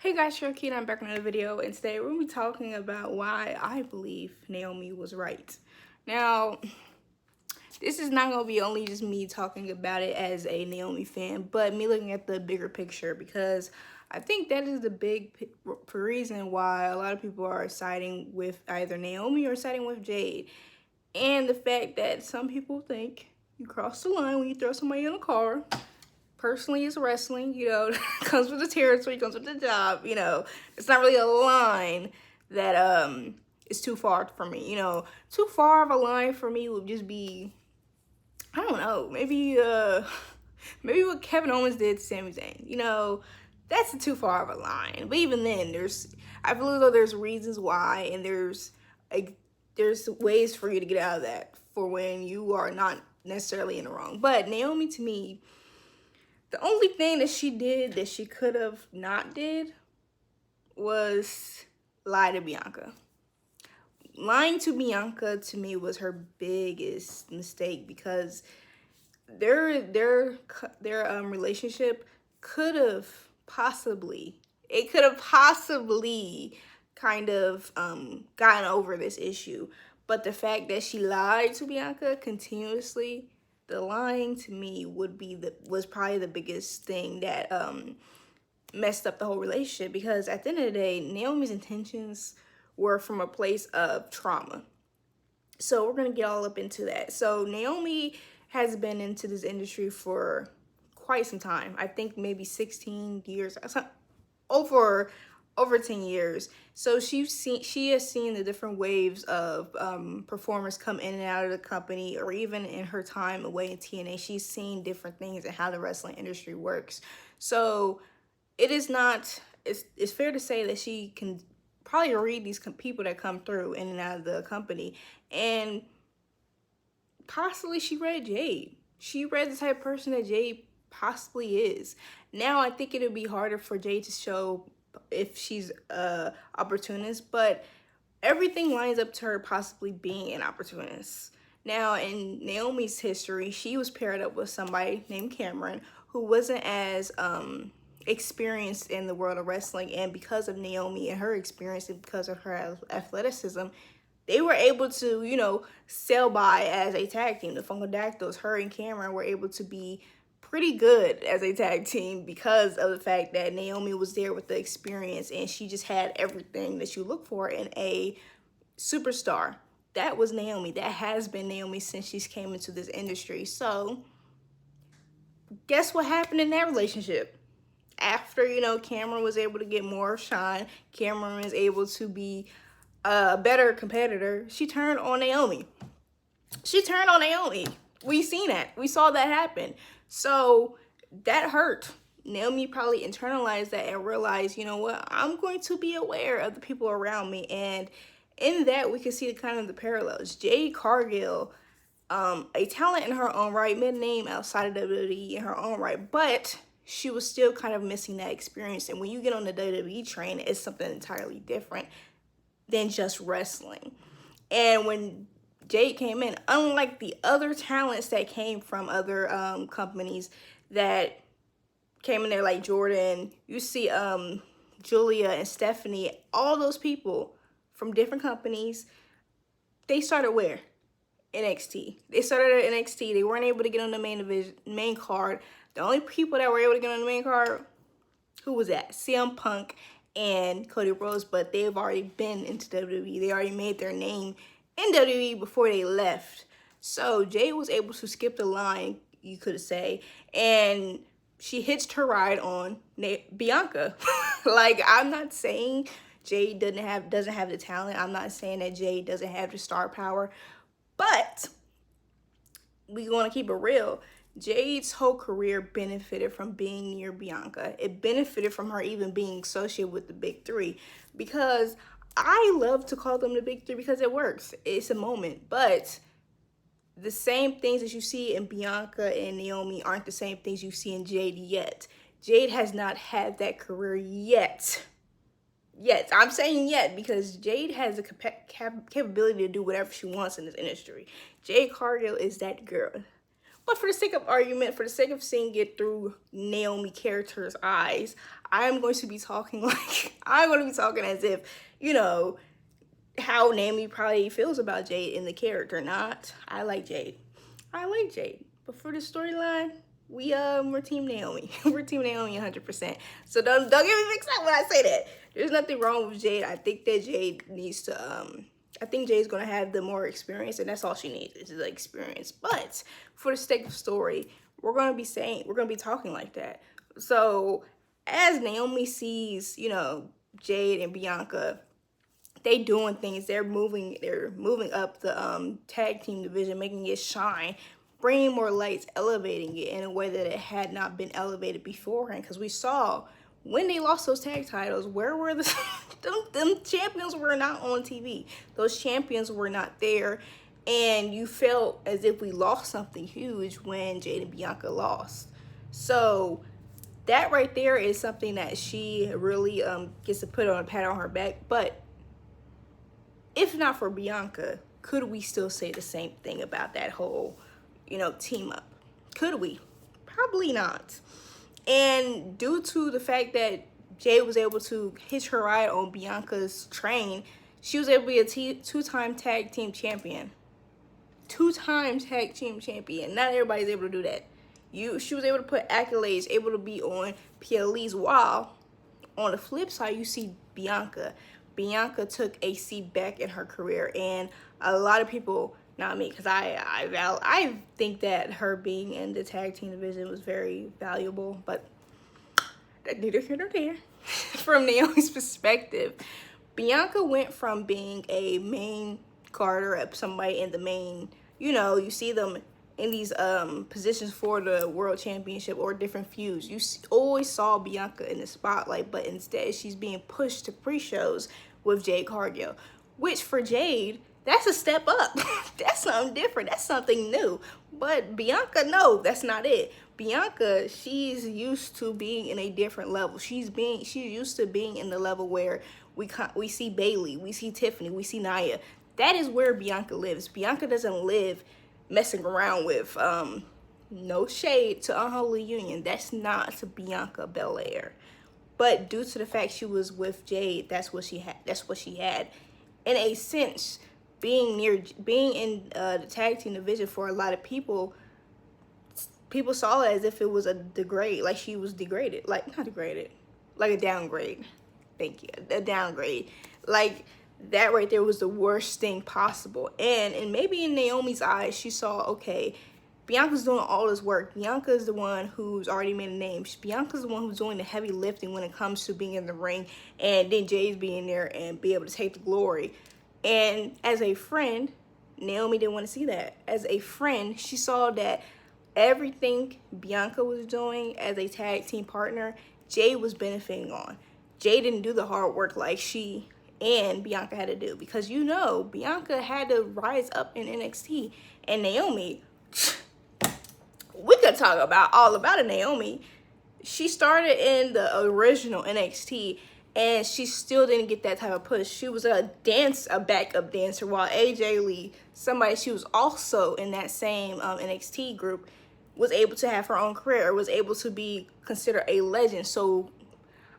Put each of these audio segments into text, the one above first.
Hey guys, Cherokee, and I'm back with another video, and today we're going to be talking about why I believe Naomi was right. Now, this is not going to be only just me talking about it as a Naomi fan, but me looking at the bigger picture, because I think that is the big reason why a lot of people are siding with either Naomi or siding with Jade. And the fact that some people think you cross the line when you throw somebody in a car. Personally, it's wrestling, comes with the territory, comes with the job, it's not really a line that is too far for me. Too far of a line for me would just be, I don't know, maybe what Kevin Owens did to Sami Zayn. That's too far of a line. But even then, I believe though there's reasons why, and there's ways for you to get out of that for when you are not necessarily in the wrong. But Naomi, to me, the only thing that she did that she could have not did was lie to Bianca. Lying to Bianca, to me, was her biggest mistake, because their relationship could have possibly kind of gotten over this issue. But the fact that she lied to Bianca continuously, the lying to me was probably the biggest thing that messed up the whole relationship, because at the end of the day, Naomi's intentions were from a place of trauma. So we're going to get all up into that. So Naomi has been into this industry for quite some time. I think maybe 16 years, over 10 years. So she has seen the different waves of performers come in and out of the company, or even in her time away in TNA, she's seen different things and how the wrestling industry works. So it's fair to say that she can probably read these people that come through in and out of the company, and possibly she read Jade. She read the type of person that Jade possibly is. Now I think it would be harder for Jade to show if she's a opportunist, but everything lines up to her possibly being an opportunist. Now, in Naomi's history, she was paired up with somebody named Cameron, who wasn't as experienced in the world of wrestling, and because of Naomi and her experience and because of her athleticism, they were able to, sail by as a tag team. The Funkadactyls, her and Cameron, were able to be pretty good as a tag team because of the fact that Naomi was there with the experience, and she just had everything that you look for in a superstar. That was Naomi. That has been Naomi since she's came into this industry. So guess what happened in that relationship? After, Cameron was able to get more shine, Cameron was able to be a better competitor, she turned on Naomi. We seen that. We saw that happen. So that hurt. Naomi probably internalized that and realized, you know what, I'm going to be aware of the people around me. And in that, we can see the parallels. Jade Cargill, a talent in her own right, made a name outside of WWE in her own right, but she was still kind of missing that experience. And when you get on the WWE train, it's something entirely different than just wrestling. And when Jade came in, unlike the other talents that came from other companies that came in there, like Jordan, you see Julia and Stephanie, all those people from different companies, they started where? NXT. They started at NXT. They weren't able to get on the main card. The only people that were able to get on the main card, who was that? CM Punk and Cody Rhodes, but they've already been into WWE. They already made their name in WWE before they left. So Jade was able to skip the line, you could say, and she hitched her ride on Bianca. Like, I'm not saying Jade doesn't have the talent. I'm not saying that Jade doesn't have the star power, but we want to keep it real. Jade's whole career benefited from being near Bianca. It benefited from her even being associated with the big three, because I love to call them the big three because it works. It's a moment. But the same things that you see in Bianca and Naomi aren't the same things you see in Jade yet. Jade has not had that career yet. I'm saying yet because Jade has the capability to do whatever she wants in this industry. Jade Cargill is that girl. But for the sake of argument, for the sake of seeing it through Naomi character's eyes, I'm going to be talking like, I'm going to be talking as if, you know, how Naomi probably feels about Jade in the character. Not, I like Jade. I like Jade. But for the storyline, we're Team Naomi. We're Team Naomi 100%. So don't get me mixed up when I say that. There's nothing wrong with Jade. I think that Jade needs to I think Jade's gonna have the more experience, and that's all she needs is the experience. But for the sake of story, we're gonna be talking like that. So as Naomi sees, you know, Jade and Bianca, they doing things. They're moving up the tag team division, making it shine, bringing more lights, elevating it in a way that it had not been elevated beforehand. Because we saw when they lost those tag titles, where were the them champions were not on TV. Those champions were not there, and you felt as if we lost something huge when Jade and Bianca lost. So that right there is something that she really gets to put on a pat on her back. But if not for Bianca, could we still say the same thing about that whole, you know, team up? Could we? Probably not. And due to the fact that Jade was able to hitch her ride on Bianca's train, she was able to be a two-time tag team champion. Two-time tag team champion. Not everybody's able to do that. She was able to put accolades, able to be on PLEs, while on the flip side, you see Bianca. Bianca took a seat back in her career, and a lot of people, not me, because I think that her being in the tag team division was very valuable, but neither here nor there. From Naomi's perspective, Bianca went from being a main carder, somebody in the main, you know, you see them in these positions for the world championship or different feuds. You always saw Bianca in the spotlight, but instead she's being pushed to pre-shows with Jade Cargill, which for Jade, that's a step up. That's something different. That's something new. But Bianca, no, that's not it. Bianca, she's used to being in a different level. She's used to being in the level where we see Bailey, we see Tiffany, we see Nia. That is where Bianca lives. Bianca doesn't live messing around with no shade to Unholy Union. That's not Bianca Belair. But due to the fact she was with Jade, that's what she had. In a sense, being in the tag team division, for a lot of people saw it as if it was a degrade, like she was degraded, like not degraded, like a downgrade. Thank you, a downgrade. Like that right there was the worst thing possible. And maybe in Naomi's eyes, she saw, okay, Bianca's doing all this work. Bianca's the one who's already made a name. Bianca's the one who's doing the heavy lifting when it comes to being in the ring, and then Jade's being there and be able to take the glory. And as a friend, Naomi didn't want to see that. As a friend, she saw that everything Bianca was doing as a tag team partner, Jade was benefiting on. Jade didn't do the hard work like she and Bianca had to do, because you know Bianca had to rise up in NXT, and Naomi, we could talk about all about it. Naomi, she started in the original NXT, and she still didn't get that type of push. She was a backup dancer, while AJ Lee, somebody she was also in that same NXT group, was able to have her own career, was able to be considered a legend. So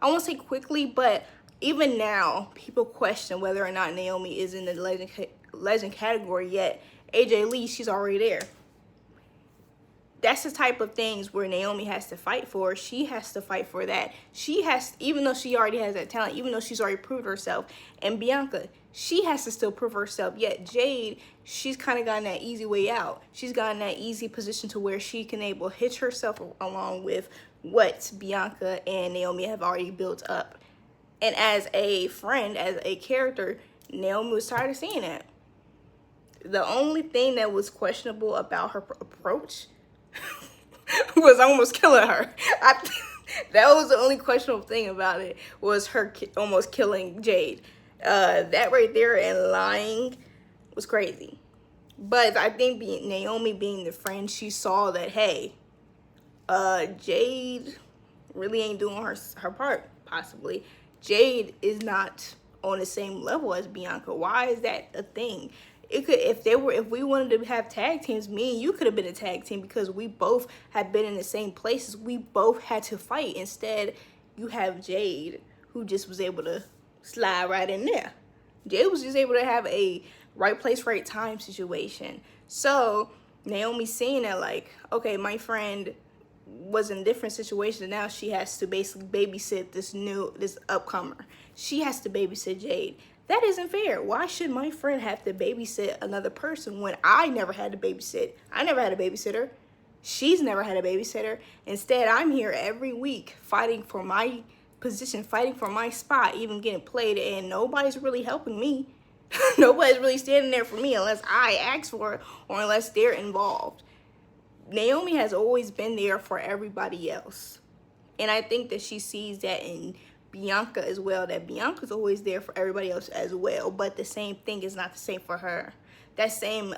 I won't say quickly, but even now, people question whether or not Naomi is in the legend category yet. AJ Lee, she's already there. That's the type of things where Naomi has to fight for. She has to fight for that. She has, even though she already has that talent, even though she's already proved herself. And Bianca, she has to still prove herself. Yet Jade, she's kind of gotten that easy way out. She's gotten that easy position to where she can able to hitch herself along with what Bianca and Naomi have already built up. And as a friend, as a character, Naomi was tired of seeing that. The only thing that was questionable about her approach was almost killing her. That was the only questionable thing about it, was her almost killing Jade. That right there and lying was crazy. But I think Naomi being the friend, she saw that, hey, Jade really ain't doing her part, possibly. Jade is not on the same level as Bianca. Why is that a thing? It could, if we wanted to have tag teams, me and you could have been a tag team because we both had been in the same places. We both had to fight. Instead, you have Jade, who just was able to slide right in there. Jade was just able to have a right place, right time situation. So Naomi's seeing that, like, okay, my friend was in a different situation, and now she has to basically babysit this upcomer. She has to babysit Jade. That isn't fair. Why should my friend have to babysit another person when I never had to babysit? I never had a babysitter. She's never had a babysitter. Instead, I'm here every week fighting for my position, fighting for my spot, even getting played, and nobody's really helping me. Nobody's really standing there for me unless I ask for it or unless they're involved. Naomi has always been there for everybody else. And I think that she sees that in Bianca as well, that Bianca's always there for everybody else as well, but the same thing is not the same for her. That same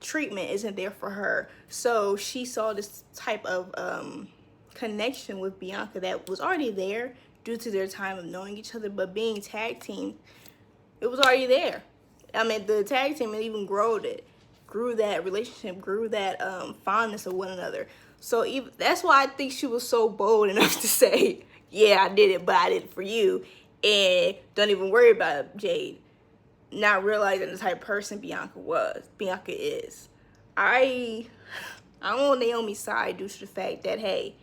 treatment isn't there for her. So she saw this type of connection with Bianca that was already there due to their time of knowing each other, but being tag team, it was already there. I mean, the tag team even grew that relationship, grew that fondness of one another. So even that's why I think she was so bold enough to say, yeah, I did it, but I did it for you. And don't even worry about Jade. Not realizing the type of person Bianca is. I'm on Naomi's side due to the fact that, hey,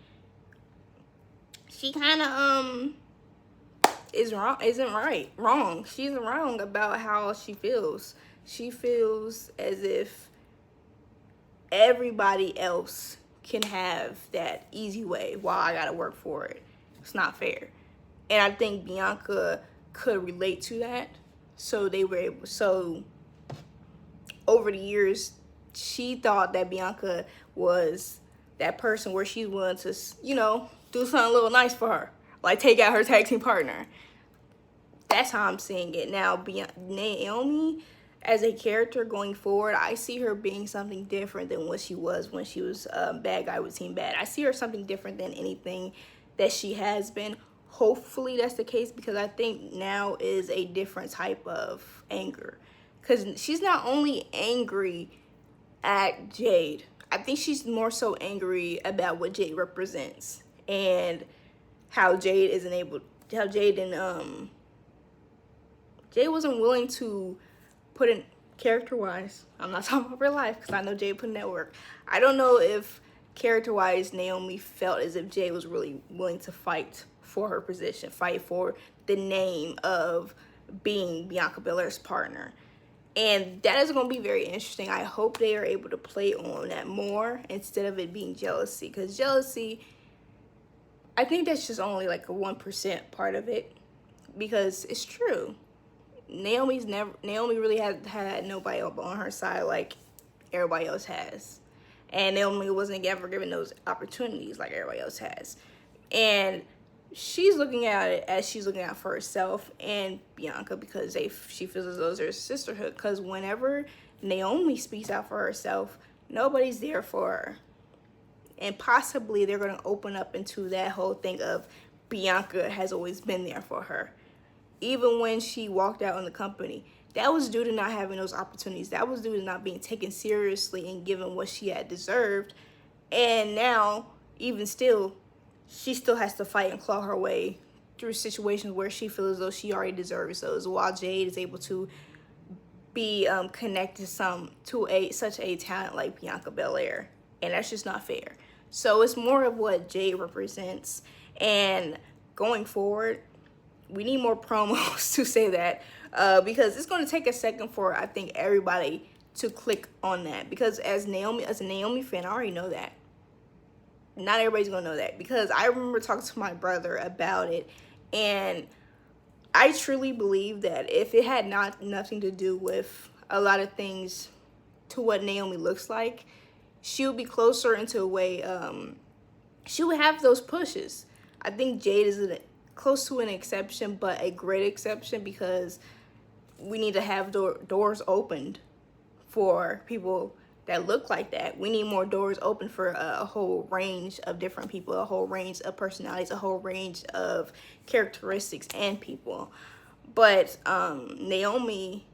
she kind of isn't wrong. She's wrong about how she feels. She feels as if everybody else can have that easy way while I gotta work for it. It's not fair. And I think Bianca could relate to that. So over the years, she thought that Bianca was that person where she's willing to, do something a little nice for her. Like take out her tag team partner. That's how I'm seeing it. Now, Naomi, as a character going forward, I see her being something different than what she was when she was bad guy with Team Bad. I see her something different than anything that she has been. Hopefully that's the case, because I think now is a different type of anger. Because she's not only angry at Jade, I think she's more so angry about what Jade represents and how Jade wasn't willing to put in character-wise. I'm not talking about real life because I know Jade put in that work. I don't know if character-wise Naomi felt as if Jade was really willing to fight for her position, fight for the name of being Bianca Belair's partner. And that is going to be very interesting. I hope they are able to play on that more instead of it being jealousy. Because jealousy, I think that's just only like a 1% part of it. Because it's true. Naomi really had nobody on her side like everybody else has. And Naomi wasn't ever given those opportunities like everybody else has. And she's looking at it as she's looking out for herself and Bianca, because she feels as though there's a sisterhood. Because whenever Naomi speaks out for herself, nobody's there for her. And possibly they're going to open up into that whole thing of Bianca has always been there for her. Even when she walked out on the company, that was due to not having those opportunities. That was due to not being taken seriously and given what she had deserved. And now, even still, she still has to fight and claw her way through situations where she feels as though she already deserves those, while Jade is able to be connected to such a talent like Bianca Belair. And that's just not fair. So it's more of what Jade represents. And going forward, we need more promos to say that, because it's going to take a second for, I think, everybody to click on that. Because as a Naomi fan, I already know that. Not everybody's going to know that, because I remember talking to my brother about it, and I truly believe that if it had nothing to do with a lot of things to what Naomi looks like, she would be closer into a way, she would have those pushes. I think Jade is close to an exception, but a great exception, because we need to have doors opened for people that look like that. We need more doors open for a whole range of different people, a whole range of personalities, a whole range of characteristics and people. But Naomi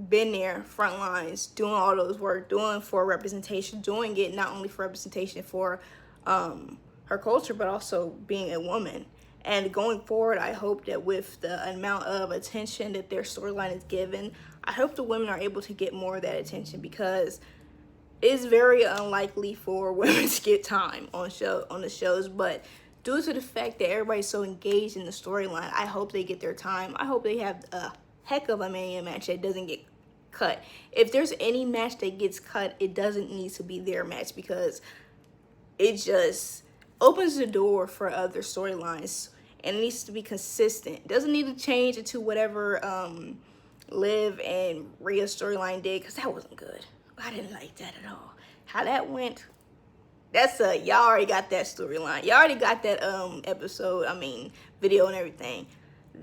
been there, front lines, doing all those work, doing for representation, doing it not only for representation for her culture, but also being a woman. And going forward, I hope that with the amount of attention that their storyline is given, I hope the women are able to get more of that attention, because it's very unlikely for women to get time on the shows. But due to the fact that everybody's so engaged in the storyline, I hope they get their time. I hope they have a heck of a Mania match that doesn't get cut. If there's any match that gets cut, it doesn't need to be their match, because it just opens the door for other storylines, and it needs to be consistent. It doesn't need to change into whatever Liv and Rhea's storyline did, because that wasn't good. I didn't like that at all. How that went, y'all already got that storyline. Y'all already got that video and everything.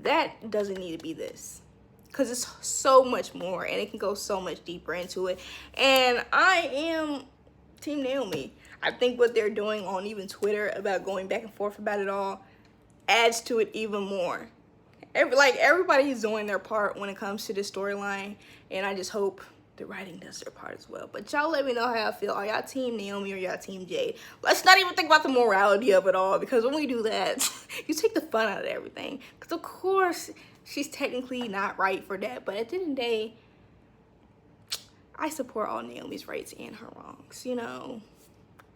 That doesn't need to be this, because it's so much more, and it can go so much deeper into it. And I am Team Naomi. I think what they're doing on even Twitter about going back and forth about it all adds to it even more. Everybody's doing their part when it comes to this storyline, and I just hope the writing does their part as well. But y'all let me know how y'all feel. Are y'all Team Naomi or y'all Team Jade? Let's not even think about the morality of it all, because when we do that, you take the fun out of everything. Because of course, she's technically not right for that, but at the end of the day, I support all Naomi's rights and her wrongs, you know,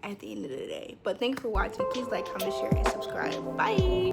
at the end of the day. But thanks for watching. Please like, comment, share, and subscribe. Bye!